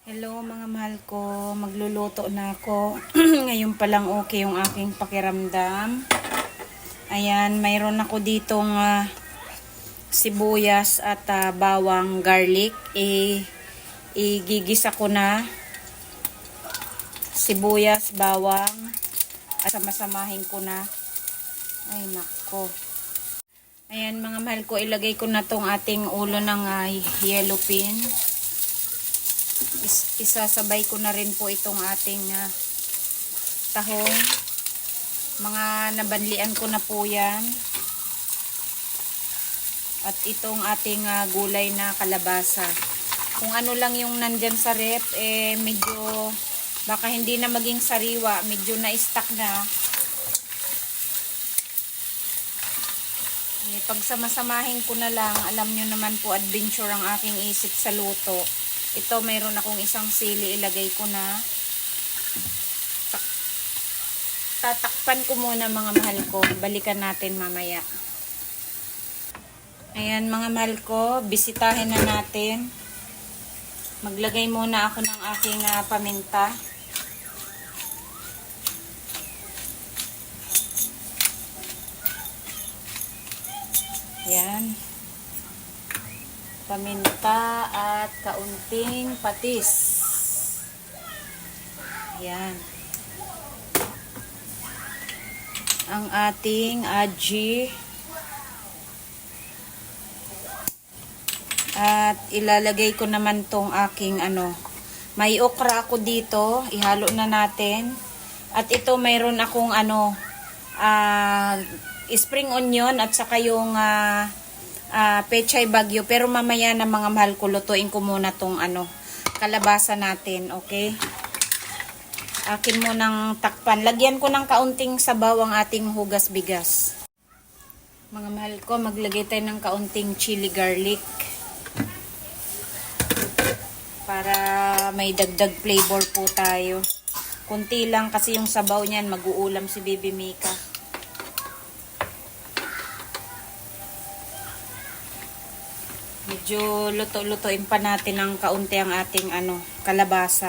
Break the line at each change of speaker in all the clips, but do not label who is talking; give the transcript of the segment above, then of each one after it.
Hello mga mahal ko, magluluto na ako. Ngayon pa lang okay yung aking pakiramdam. Ayan, mayroon ako ditong sibuyas at bawang garlic. Igigisa ko na sibuyas, bawang at samasamahin ko na. Ay nako. Ayan mga mahal ko, ilagay ko na tong ating ulo ng yellow pin. Isasabay ko na rin po itong ating tahong. Mga nabanlian ko na po yan. At itong ating gulay na kalabasa. Kung ano lang yung nandyan sa rep, medyo baka hindi na maging sariwa, medyo na-stuck na. Pag samasamahin ko na lang, alam nyo naman po, adventure ang aking isip sa luto. Ito, mayroon akong isang sili, ilagay ko na. Tatakpan ko muna mga mahal ko. Balikan natin mamaya. Ayan mga mahal ko, bisitahin na natin. Maglagay muna ako ng aking paminta. Ayan. Paminta at kaunting patis. Ayan. Ang ating aji. At ilalagay ko naman tong aking may okra ako dito. Ihalo na natin. At ito mayroon akong spring onion at saka yung pechay bagyo, pero mamaya na mga mahal ko, lutuin ko muna tong kalabasa natin, okay? Akin mo ng takpan. Lagyan ko ng kaunting sabaw ang ating hugas bigas. Mga mahal ko, maglagay tayo ng kaunting chili garlic para may dagdag flavor po tayo. Kunti lang kasi yung sabaw niyan, mag-uulam si Baby Mika. Medyo luto-lutoin pa natin ng kaunti ang ating kalabasa.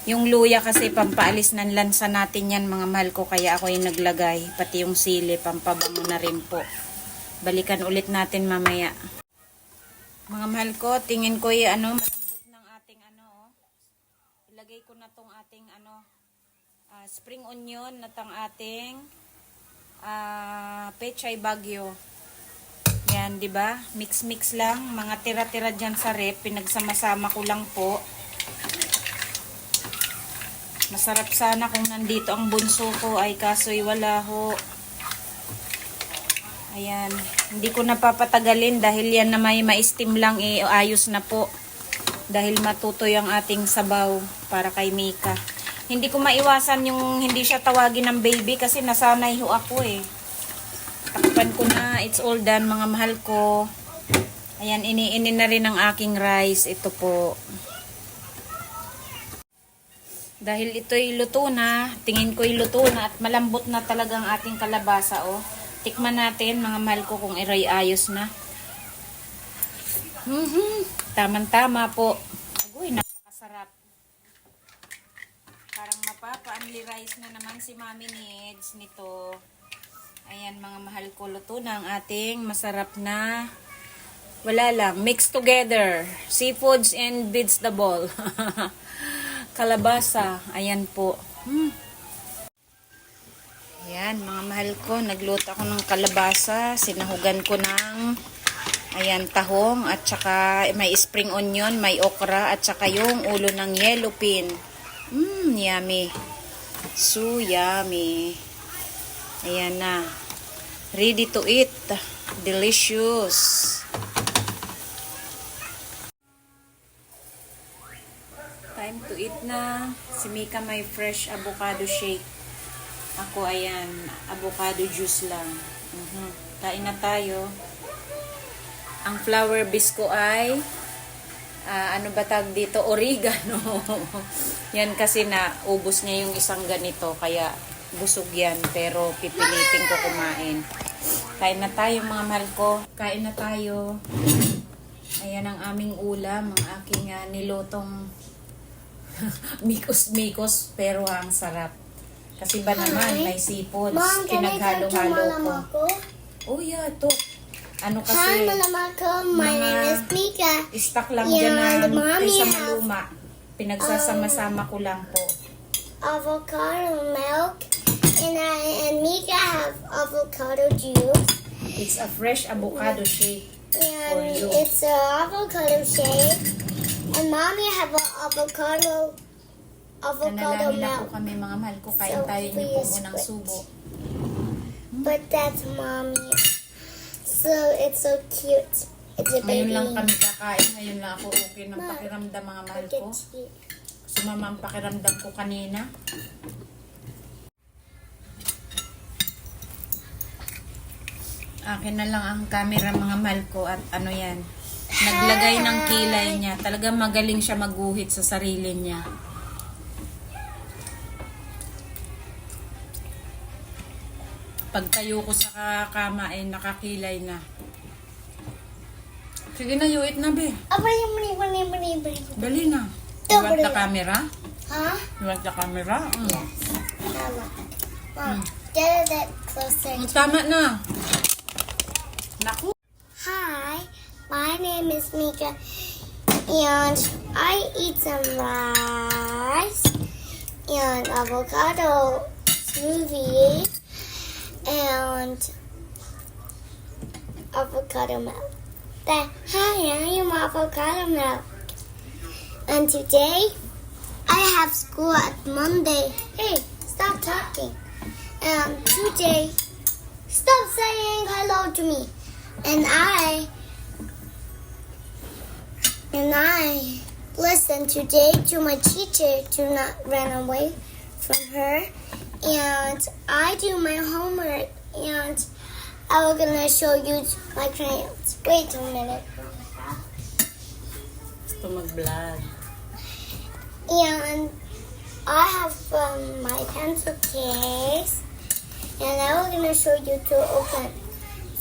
Yung luya kasi pampaalis ng lansa natin yan mga mahal ko, kaya ako yung naglagay. Pati yung sili, pampabango na rin po. Balikan ulit natin mamaya. Mga mahal ko, tingin ko yung malambot ng ating ilagay ko na tong ating spring onion at ang ating pechay bagyo. Yan, 'di ba? Mix-mix lang, mga tira-tira diyan sa rep, pinagsama-sama ko lang po. Masarap sana kung nandito ang bunso ko, ay kaso'y wala ho. Ayan, hindi ko napapatagalin dahil yan na may ma-steam lang, ayos na po. Dahil matutoy ang ating sabaw para kay Mika. Hindi ko maiwasan yung hindi siya tawagin ng baby kasi nasanay ho ako Takpan ko na. It's all done mga mahal ko. Ayan, iniinin na rin ang aking rice. Ito po. Dahil ito'y luto na, tingin ko'y luto na at malambot na talaga ang ating kalabasa. Tikman natin mga mahal ko kung iray ayos na. Tamang-tama po. Agoy, napakasarap. Parang mapapa-unli rice na naman si Mami Needs nito. Ayan mga mahal ko, luto na ang ating masarap na, wala lang, mix together, seafoods and vegetable. Kalabasa, ayan po. Ayan mga mahal ko, nagluto ako ng kalabasa, sinahugan ko ng, ayan, tahong, at saka may spring onion, may okra, at saka yung ulo ng yellow pin. Yummy. So yummy. Ayan na. Ready to eat. Delicious. Time to eat na. Si Mika may fresh avocado shake. Ako ayan, avocado juice lang. Kain na tayo. Ang flour bisco ay ano ba tag dito? Oregano. Yan kasi na ubos niya yung isang ganito, kaya busog yan, pero pipilitin ko kumain. Kain na tayo mga mahal ko. Kain na tayo. Ayan ang aming ulam, ang aking nilutong mikos-mikos pero ang sarap. Kasi ba naman may seafoods,
Mom, can I talk to
pinaghalo-halo ko.
Mama Marco?
Oh yeah, to. Ano
Hi,
kasi,
Mama Marco. My
mga
name is Mika.
stock lang
Yeah,
dyan na
the mommy
sa
have,
maluma. Pinagsasama-sama ko lang po.
Avocado milk, and Mika have avocado juice.
It's a fresh avocado shake.
And
For you.
it's a avocado shake. And Mommy have a avocado
Nanalangin na po
milk.
kami mga mahal ko. Kain
So,
tayo niyo
please
pong unang
put-
subo.
But that's Mommy. So it's so cute. It's a
Ngayon
baby.
lang kami kakain. Ngayon lang ako okay ng
Ma,
pakiramdam mga mahal
Look
ko.
at you.
Sumama ang pakiramdam ko kanina. Akin na lang ang camera mga mahal ko at ano yan. Naglagay ng kilay niya. Talagang magaling siya magguhit sa sarili niya. Pag tayo ko sa kama ay nakakilay na. Sige na, you eat na be. Dali na. You want the camera?
Huh?
You want the camera?
Yes. Mama. Mom, get a bit closer.
Tama na. Naku.
Hi, my name is Mika, and I eat some rice and avocado smoothie and avocado milk. Hi, I am avocado milk. And today I have school at Monday. Hey, stop talking. And today, stop saying hello to me. And I listen today to my teacher to not run away from her. And I do my homework. And I'm gonna show you my crayons. Wait a minute.
Gusto mag-vlog.
And I have my pencil case. And I'm gonna show you to open.